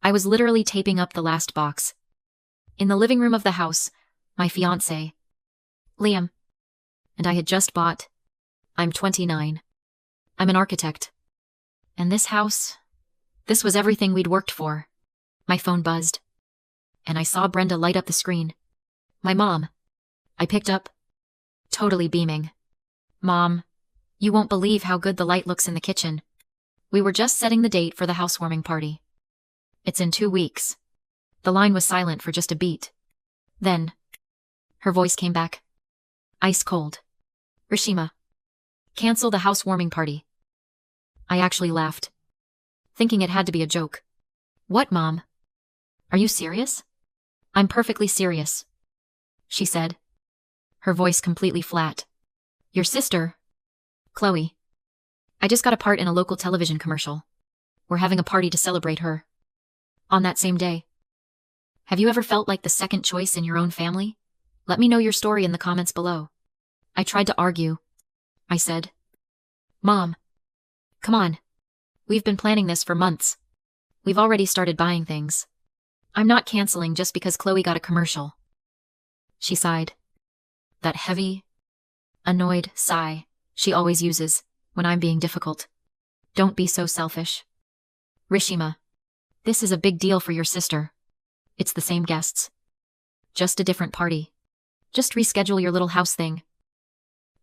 I was literally taping up the last box. In the living room of the house, my fiancé, Liam, and I had just bought. I'm 29. I'm an architect. And this house, this was everything we'd worked for. My phone buzzed. And I saw Brenda light up the screen. My mom. I picked up, totally beaming. Mom, you won't believe how good the light looks in the kitchen. We were just setting the date for the housewarming party. It's in 2 weeks. The line was silent for just a beat. Then, her voice came back. Ice cold. Rishima. Cancel the housewarming party. I actually laughed, thinking it had to be a joke. What, Mom? Are you serious? I'm perfectly serious, she said, her voice completely flat. Your sister, Chloe. I just got a part in a local television commercial. We're having a party to celebrate her. On that same day. Have you ever felt like the second choice in your own family? Let me know your story in the comments below. I tried to argue. I said, Mom, come on. We've been planning this for months. We've already started buying things. I'm not canceling just because Chloe got a commercial. She sighed. That heavy, annoyed sigh she always uses when I'm being difficult. Don't be so selfish. Rishima, this is a big deal for your sister. It's the same guests. Just a different party. Just reschedule your little house thing.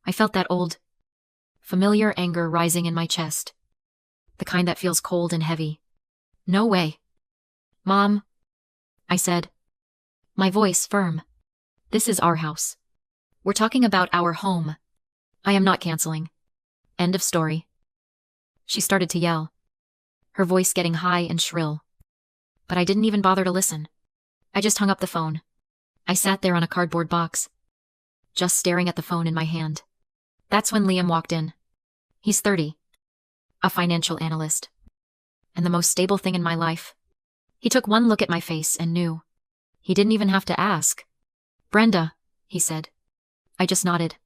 I felt that old, familiar anger rising in my chest. The kind that feels cold and heavy. No way. Mom, I said, my voice firm. This is our house. We're talking about our home. I am not canceling. End of story. She started to yell, her voice getting high and shrill. But I didn't even bother to listen. I just hung up the phone. I sat there on a cardboard box, just staring at the phone in my hand. That's when Liam walked in. He's 30. A financial analyst. And the most stable thing in my life. He took one look at my face and knew. He didn't even have to ask. Brenda, he said. I just nodded.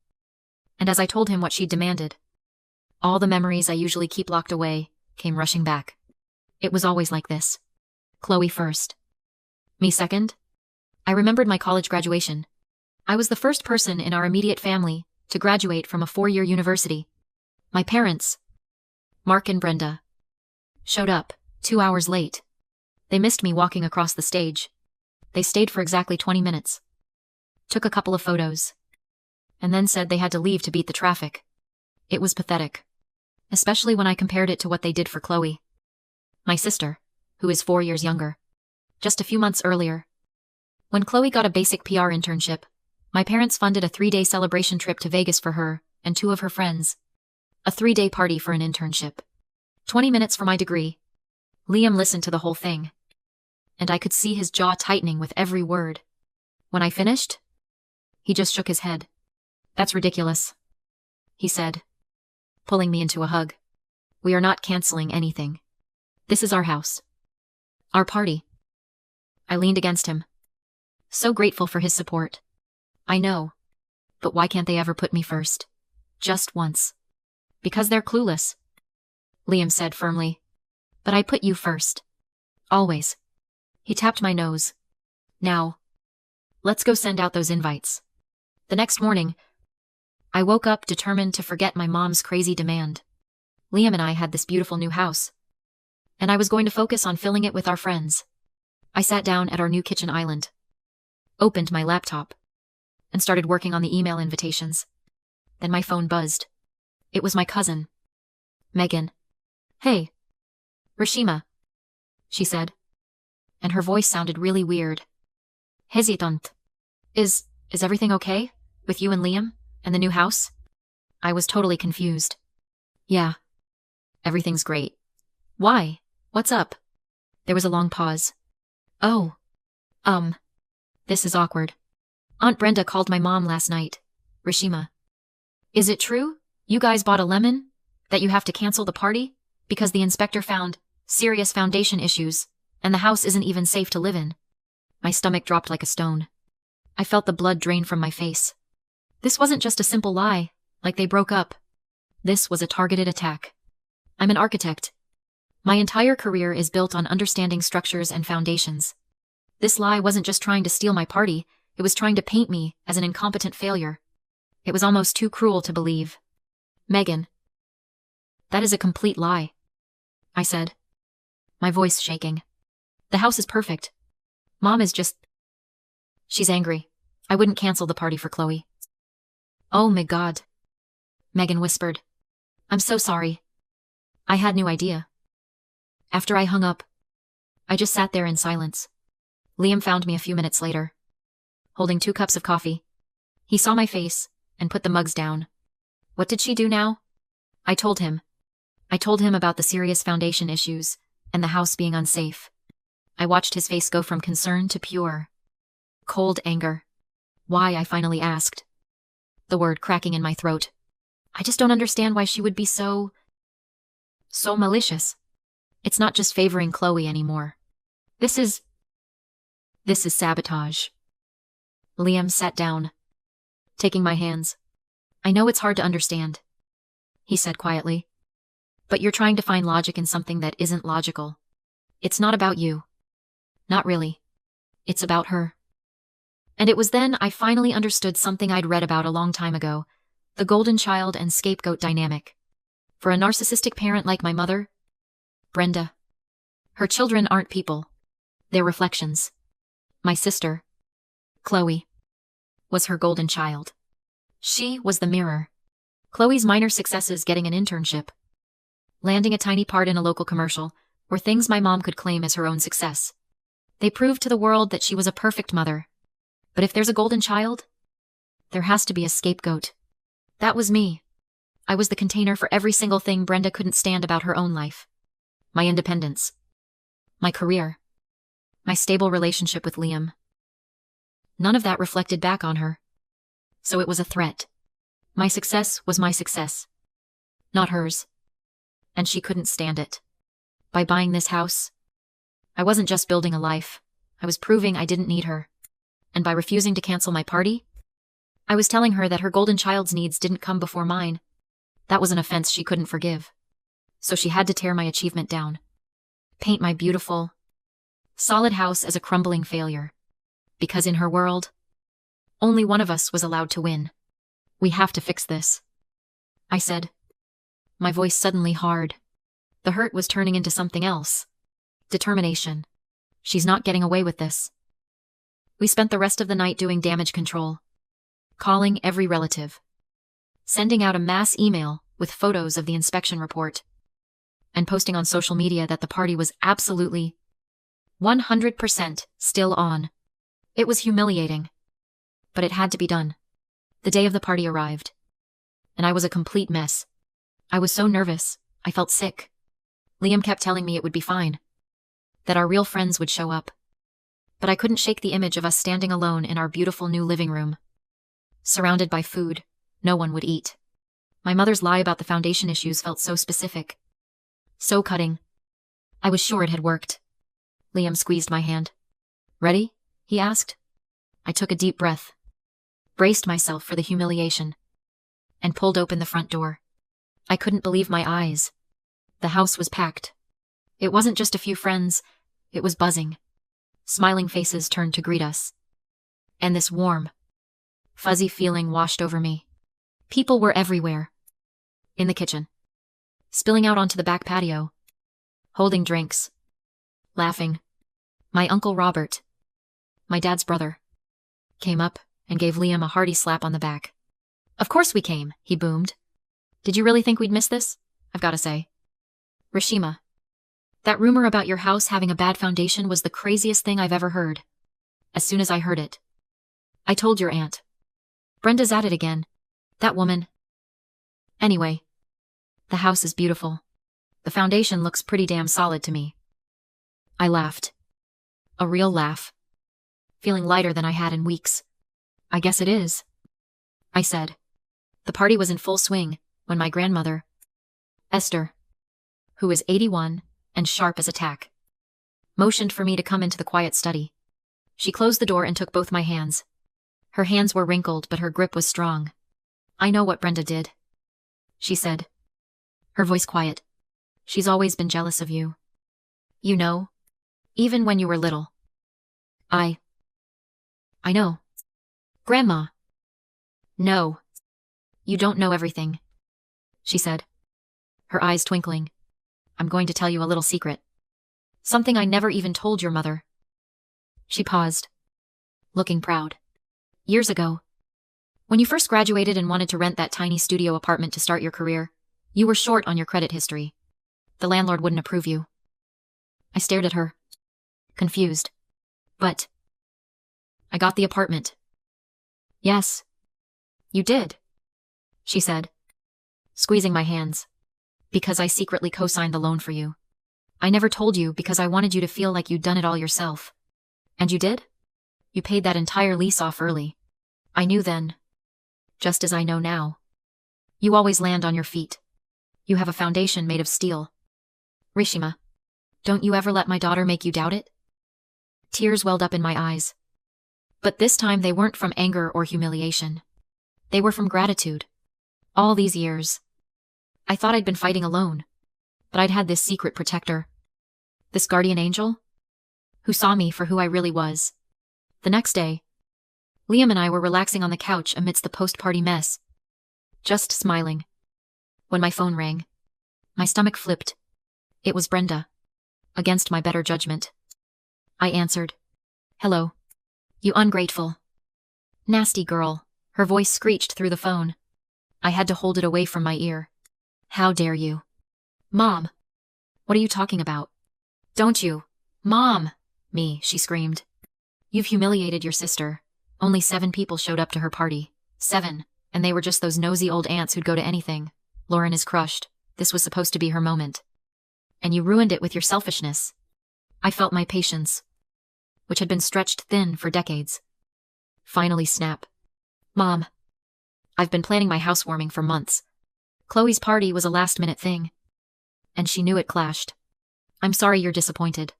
And as I told him what she demanded, all the memories I usually keep locked away came rushing back. It was always like this. Chloe first. Me second. I remembered my college graduation. I was the first person in our immediate family to graduate from a 4-year university. My parents, Mark and Brenda, showed up 2 hours late. They missed me walking across the stage. They stayed for exactly 20 minutes. Took a couple of photos. And then said they had to leave to beat the traffic. It was pathetic. Especially when I compared it to what they did for Chloe. My sister, who is 4 years younger. Just a few months earlier. When Chloe got a basic PR internship, my parents funded a 3-day celebration trip to Vegas for her and 2 of her friends. A 3-day party for an internship. 20 minutes for my degree. Liam listened to the whole thing. And I could see his jaw tightening with every word. When I finished, he just shook his head. That's ridiculous, he said, pulling me into a hug. We are not canceling anything. This is our house. Our party. I leaned against him. So grateful for his support. I know. But why can't they ever put me first? Just once. Because they're clueless, Liam said firmly. But I put you first. Always. He tapped my nose. Now, let's go send out those invites. The next morning, I woke up determined to forget my mom's crazy demand. Liam and I had this beautiful new house. And I was going to focus on filling it with our friends. I sat down at our new kitchen island, opened my laptop, and started working on the email invitations. Then my phone buzzed. It was my cousin, Megan. Hey, Rishima, she said. And her voice sounded really weird. Hesitant. Is everything okay? With you and Liam? And the new house? I was totally confused. Yeah. Everything's great. Why? What's up? There was a long pause. Oh. This is awkward. Aunt Brenda called my mom last night. Rishima. Is it true? You guys bought a lemon? That you have to cancel the party? Because the inspector found serious foundation issues, and the house isn't even safe to live in. My stomach dropped like a stone. I felt the blood drain from my face. This wasn't just a simple lie, like they broke up. This was a targeted attack. I'm an architect. My entire career is built on understanding structures and foundations. This lie wasn't just trying to steal my party, it was trying to paint me as an incompetent failure. It was almost too cruel to believe. Megan. That is a complete lie, I said, my voice shaking. The house is perfect. Mom is just... She's angry. I wouldn't cancel the party for Chloe. Oh my God, Megan whispered. I'm so sorry. I had no idea. After I hung up, I just sat there in silence. Liam found me a few minutes later, holding 2 cups of coffee. He saw my face and put the mugs down. What did she do now? I told him. I told him about the serious foundation issues and the house being unsafe. I watched his face go from concern to pure, cold anger. Why, I finally asked, the word cracking in my throat. I just don't understand why she would be so malicious. It's not just favoring Chloe anymore. This is sabotage. Liam sat down, taking my hands. I know it's hard to understand, he said quietly. But you're trying to find logic in something that isn't logical. It's not about you. Not really. It's about her. And it was then I finally understood something I'd read about a long time ago, the golden child and scapegoat dynamic. For a narcissistic parent like my mother, Brenda, her children aren't people. They're reflections. My sister, Chloe, was her golden child. She was the mirror. Chloe's minor successes, getting an internship, landing a tiny part in a local commercial, were things my mom could claim as her own success. They proved to the world that she was a perfect mother. But if there's a golden child, there has to be a scapegoat. That was me. I was the container for every single thing Brenda couldn't stand about her own life. My independence, my career, my stable relationship with Liam. None of that reflected back on her. So it was a threat. My success was my success, not hers. And she couldn't stand it. By buying this house, I wasn't just building a life, I was proving I didn't need her. And by refusing to cancel my party, I was telling her that her golden child's needs didn't come before mine. That was an offense she couldn't forgive. So she had to tear my achievement down. Paint my beautiful, solid house as a crumbling failure. Because in her world, only one of us was allowed to win. We have to fix this, I said, my voice suddenly hard. The hurt was turning into something else. Determination. She's not getting away with this. We spent the rest of the night doing damage control, calling every relative, sending out a mass email with photos of the inspection report, and posting on social media that the party was absolutely 100% still on. It was humiliating, but it had to be done. The day of the party arrived, and I was a complete mess. I was so nervous, I felt sick. Liam kept telling me it would be fine, that our real friends would show up. But I couldn't shake the image of us standing alone in our beautiful new living room, surrounded by food no one would eat. My mother's lie about the foundation issues felt so specific, so cutting. I was sure it had worked. Liam squeezed my hand. Ready? He asked. I took a deep breath, braced myself for the humiliation, and pulled open the front door. I couldn't believe my eyes. The house was packed. It wasn't just a few friends, it was buzzing. Smiling faces turned to greet us. And this warm, fuzzy feeling washed over me. People were everywhere. In the kitchen, spilling out onto the back patio, holding drinks, laughing. My Uncle Robert, my dad's brother, came up and gave Liam a hearty slap on the back. Of course we came, he boomed. Did you really think we'd miss this? I've got to say. Rashima, that rumor about your house having a bad foundation was the craziest thing I've ever heard. As soon as I heard it, I told your aunt. Brenda's at it again. That woman. Anyway, the house is beautiful. The foundation looks pretty damn solid to me. I laughed. A real laugh. Feeling lighter than I had in weeks. I guess it is, I said. The party was in full swing when my grandmother, Esther, who is 81 and sharp as a tack, motioned for me to come into the quiet study. She closed the door and took both my hands. Her hands were wrinkled, but her grip was strong. I know what Brenda did, she said, her voice quiet. She's always been jealous of you. You know, even when you were little. I know. Grandma. No. You don't know everything, she said, her eyes twinkling. I'm going to tell you a little secret. Something I never even told your mother. She paused, looking proud. Years ago, when you first graduated and wanted to rent that tiny studio apartment to start your career, you were short on your credit history. The landlord wouldn't approve you. I stared at her, confused. But I got the apartment. Yes, you did, she said, squeezing my hands. Because I secretly co-signed the loan for you. I never told you because I wanted you to feel like you'd done it all yourself. And you did? You paid that entire lease off early. I knew then, just as I know now. You always land on your feet. You have a foundation made of steel. Rishima, don't you ever let my daughter make you doubt it? Tears welled up in my eyes. But this time they weren't from anger or humiliation. They were from gratitude. All these years, I thought I'd been fighting alone, but I'd had this secret protector. This guardian angel, who saw me for who I really was. The next day, Liam and I were relaxing on the couch amidst the post-party mess, just smiling. When my phone rang, my stomach flipped. It was Brenda, against my better judgment. I answered. Hello. You ungrateful. Nasty girl, her voice screeched through the phone. I had to hold it away from my ear. How dare you? Mom. What are you talking about? Don't you? Mom! Me, she screamed. You've humiliated your sister. Only 7 people showed up to her party. 7, and they were just those nosy old aunts who'd go to anything. Lauren is crushed. This was supposed to be her moment. And you ruined it with your selfishness. I felt my patience, which had been stretched thin for decades, finally snap. Mom. I've been planning my housewarming for months. Chloe's party was a last-minute thing, and she knew it clashed. I'm sorry you're disappointed,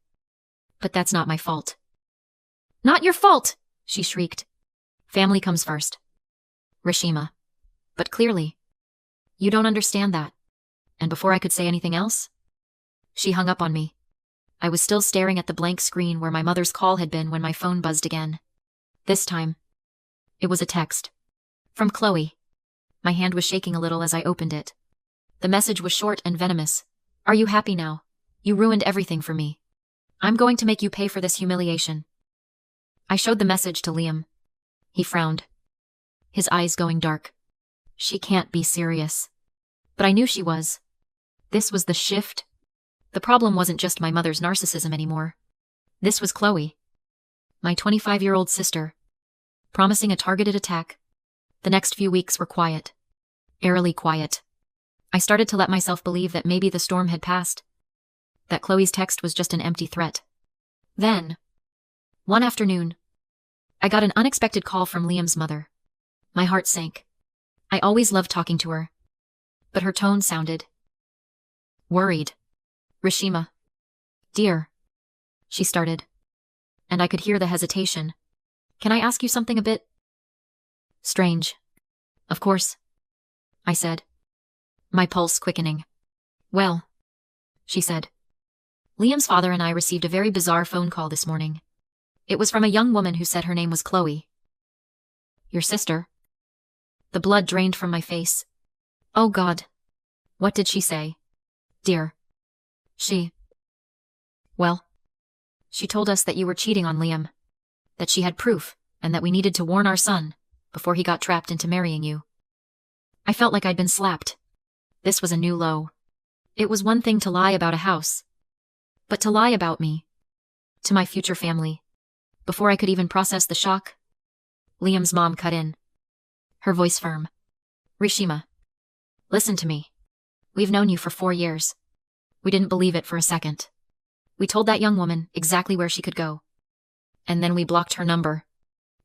but that's not my fault. Not your fault, she shrieked. Family comes first. Rishima. But clearly, you don't understand that. And before I could say anything else, she hung up on me. I was still staring at the blank screen where my mother's call had been when my phone buzzed again. This time, it was a text. From Chloe. My hand was shaking a little as I opened it. The message was short and venomous. Are you happy now? You ruined everything for me. I'm going to make you pay for this humiliation. I showed the message to Liam. He frowned, his eyes going dark. She can't be serious. But I knew she was. This was the shift. The problem wasn't just my mother's narcissism anymore. This was Chloe, my 25-year-old sister, promising a targeted attack. The next few weeks were quiet. Eerily quiet. I started to let myself believe that maybe the storm had passed. That Chloe's text was just an empty threat. Then, one afternoon, I got an unexpected call from Liam's mother. My heart sank. I always loved talking to her, but her tone sounded worried. Rishima. Dear, she started, and I could hear the hesitation. Can I ask you something a bit strange? Of course, I said, my pulse quickening. Well, she said. Liam's father and I received a very bizarre phone call this morning. It was from a young woman who said her name was Chloe. Your sister? The blood drained from my face. Oh God. What did she say? Dear. Well, she told us that you were cheating on Liam, that she had proof, and that we needed to warn our son before he got trapped into marrying you. I felt like I'd been slapped. This was a new low. It was one thing to lie about a house, but to lie about me, to my future family. Before I could even process the shock, Liam's mom cut in, her voice firm. Rishima, listen to me. We've known you for 4 years. We didn't believe it for a second. We told that young woman exactly where she could go. And then we blocked her number.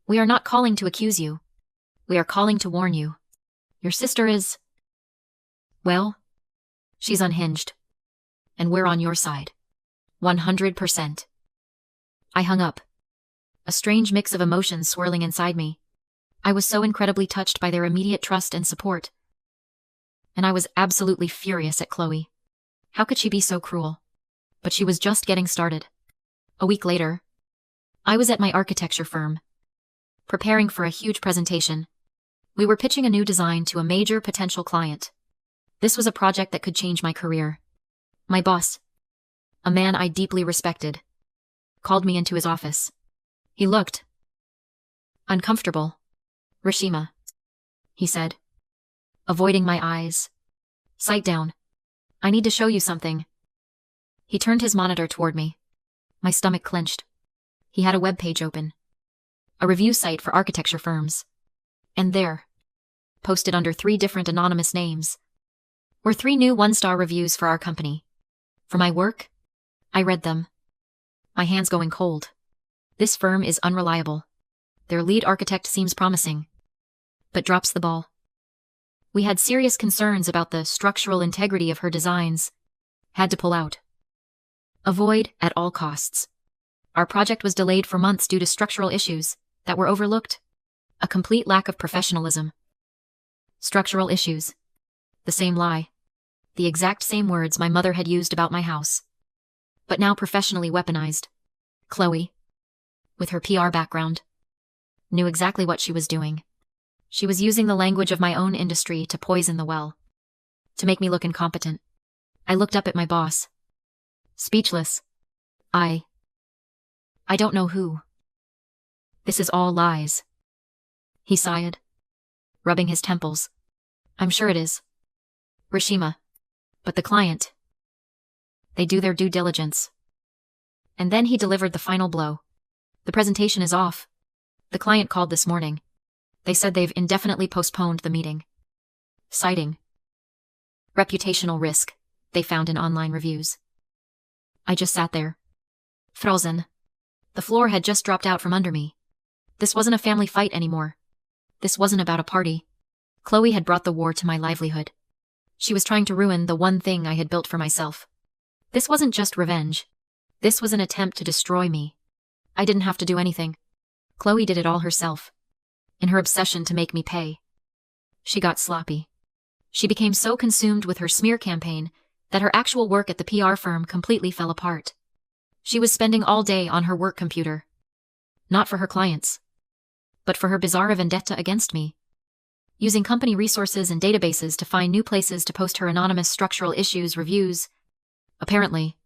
We are not calling to accuse you. We are calling to warn you. Your sister is... well, she's unhinged. And we're on your side. 100%. I hung up, a strange mix of emotions swirling inside me. I was so incredibly touched by their immediate trust and support. And I was absolutely furious at Chloe. How could she be so cruel? But she was just getting started. A week later, I was at my architecture firm, preparing for a huge presentation. We were pitching a new design to a major potential client. This was a project that could change my career. My boss, a man I deeply respected, called me into his office. He looked uncomfortable. "Rishima," he said, avoiding my eyes. "Sit down. I need to show you something." He turned his monitor toward me. My stomach clenched. He had a web page open. A review site for architecture firms. And there, posted under 3 different anonymous names, were 3 new 1-star reviews for our company. For my work, I read them, my hands going cold. This firm is unreliable. Their lead architect seems promising, but drops the ball. We had serious concerns about the structural integrity of her designs. Had to pull out. Avoid at all costs. Our project was delayed for months due to structural issues that were overlooked. A complete lack of professionalism. Structural issues. The same lie. The exact same words my mother had used about my house. But now professionally weaponized. Chloe, with her PR background, knew exactly what she was doing. She was using the language of my own industry to poison the well. To make me look incompetent. I looked up at my boss. Speechless. I don't know who. This is all lies. He sighed, rubbing his temples. I'm sure it is. Rishima. But the client. They do their due diligence. And then he delivered the final blow. The presentation is off. The client called this morning. They said they've indefinitely postponed the meeting. Citing reputational risk they found in online reviews. I just sat there, frozen. The floor had just dropped out from under me. This wasn't a family fight anymore. This wasn't about a party. Chloe had brought the war to my livelihood. She was trying to ruin the one thing I had built for myself. This wasn't just revenge. This was an attempt to destroy me. I didn't have to do anything. Chloe did it all herself. In her obsession to make me pay. She got sloppy. She became so consumed with her smear campaign that her actual work at the PR firm completely fell apart. She was spending all day on her work computer. Not for her clients, but for her bizarre vendetta against me. Using company resources and databases to find new places to post her anonymous structural issues reviews. Apparently,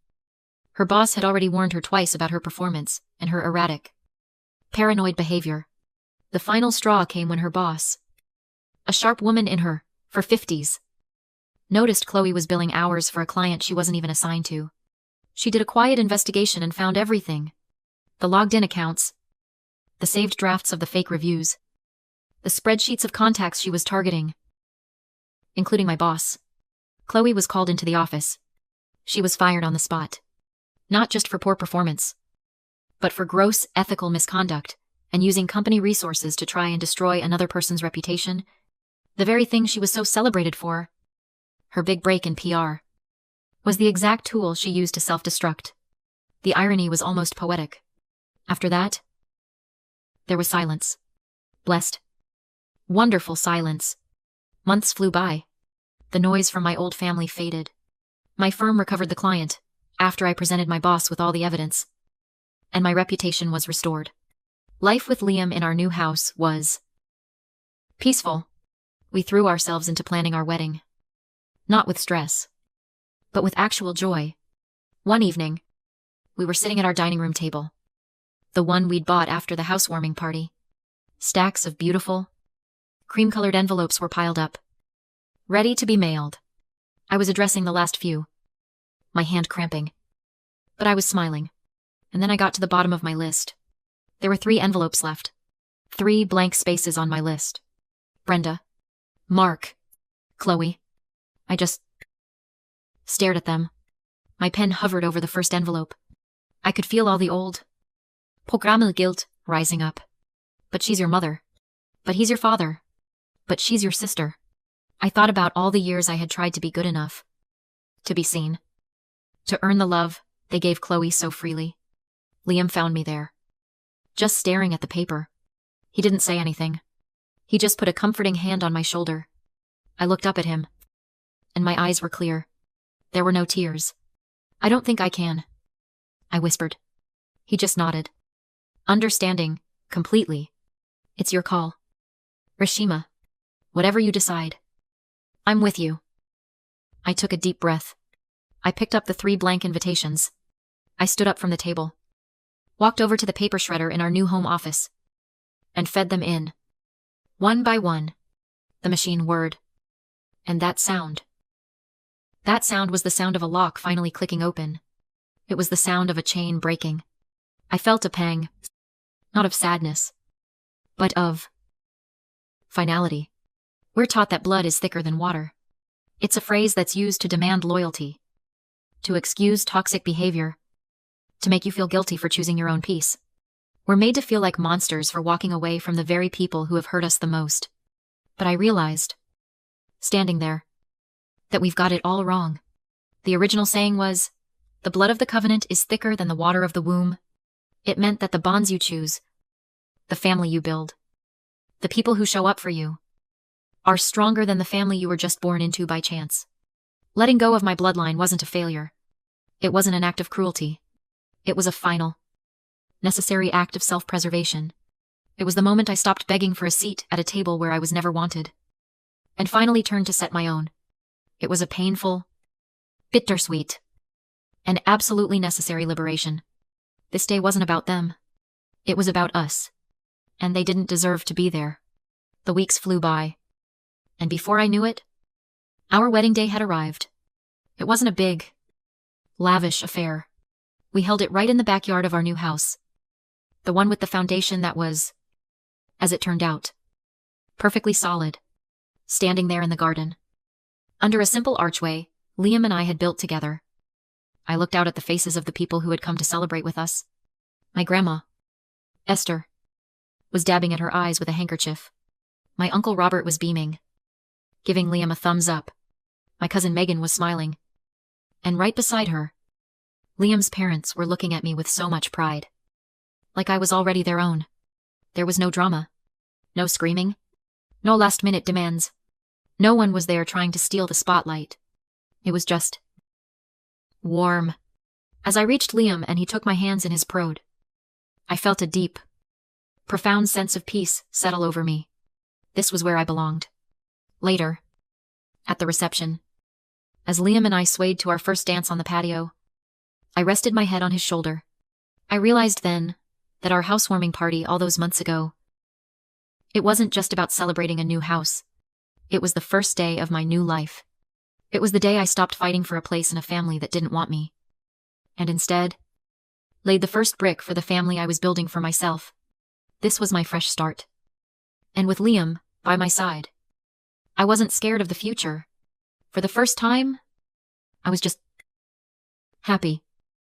her boss had already warned her twice about her performance and her erratic, paranoid behavior. The final straw came when her boss, a sharp woman in her 50s, noticed Chloe was billing hours for a client she wasn't even assigned to. She did a quiet investigation and found everything. The logged-in accounts, the saved drafts of the fake reviews, the spreadsheets of contacts she was targeting, including my boss. Chloe was called into the office. She was fired on the spot. Not just for poor performance, but for gross ethical misconduct and using company resources to try and destroy another person's reputation. The very thing she was so celebrated for, her big break in PR, was the exact tool she used to self-destruct. The irony was almost poetic. After that, there was silence. Blessed, wonderful silence. Months flew by. The noise from my old family faded. My firm recovered the client after I presented my boss with all the evidence, and my reputation was restored. Life with Liam in our new house was peaceful. We threw ourselves into planning our wedding. Not with stress, but with actual joy. One evening, we were sitting at our dining room table. The one we'd bought after the housewarming party. Stacks of beautiful, cream-colored envelopes were piled up, ready to be mailed. I was addressing the last few, my hand cramping. But I was smiling. And then I got to the bottom of my list. There were 3 envelopes left. 3 blank spaces on my list. Brenda, Mark, Chloe. I just stared at them. My pen hovered over the first envelope. I could feel all the old Programmel guilt rising up. But she's your mother. But he's your father. But she's your sister. I thought about all the years I had tried to be good enough. To be seen. To earn the love they gave Chloe so freely. Liam found me there. Just staring at the paper. He didn't say anything. He just put a comforting hand on my shoulder. I looked up at him, and my eyes were clear. There were no tears. I don't think I can, I whispered. He just nodded. Understanding, completely. It's your call. Rashima. Whatever you decide. I'm with you. I took a deep breath. I picked up the 3 blank invitations. I stood up from the table, walked over to the paper shredder in our new home office, and fed them in. One by one. The machine whirred. And that sound. That sound was the sound of a lock finally clicking open. It was the sound of a chain breaking. I felt a pang. Not of sadness, but of finality. We're taught that blood is thicker than water. It's a phrase that's used to demand loyalty, to excuse toxic behavior, to make you feel guilty for choosing your own peace. We're made to feel like monsters for walking away from the very people who have hurt us the most. But I realized, standing there, that we've got it all wrong. The original saying was, the blood of the covenant is thicker than the water of the womb. It meant that the bonds you choose, the family you build, the people who show up for you, are stronger than the family you were just born into by chance. Letting go of my bloodline wasn't a failure. It wasn't an act of cruelty. It was a final, necessary act of self-preservation. It was the moment I stopped begging for a seat at a table where I was never wanted, and finally turned to set my own. It was a painful, bittersweet, and absolutely necessary liberation. This day wasn't about them. It was about us. And they didn't deserve to be there. The weeks flew by. And before I knew it, our wedding day had arrived. It wasn't a big, lavish affair. We held it right in the backyard of our new house. The one with the foundation that was, as it turned out, perfectly solid, standing there in the garden. Under a simple archway, Liam and I had built together. I looked out at the faces of the people who had come to celebrate with us. My grandma, Esther, was dabbing at her eyes with a handkerchief. My Uncle Robert was beaming, giving Liam a thumbs up. My cousin Megan was smiling. And right beside her, Liam's parents were looking at me with so much pride. Like I was already their own. There was no drama. No screaming. No last-minute demands. No one was there trying to steal the spotlight. It was just warm. As I reached Liam and he took my hands in his prode, I felt a deep, profound sense of peace settle over me. This was where I belonged. Later, at the reception, as Liam and I swayed to our first dance on the patio, I rested my head on his shoulder. I realized then that our housewarming party all those months ago, it wasn't just about celebrating a new house. It was the first day of my new life. It was the day I stopped fighting for a place in a family that didn't want me, and instead, laid the first brick for the family I was building for myself. This was my fresh start. And with Liam by my side, I wasn't scared of the future. For the first time, I was just happy.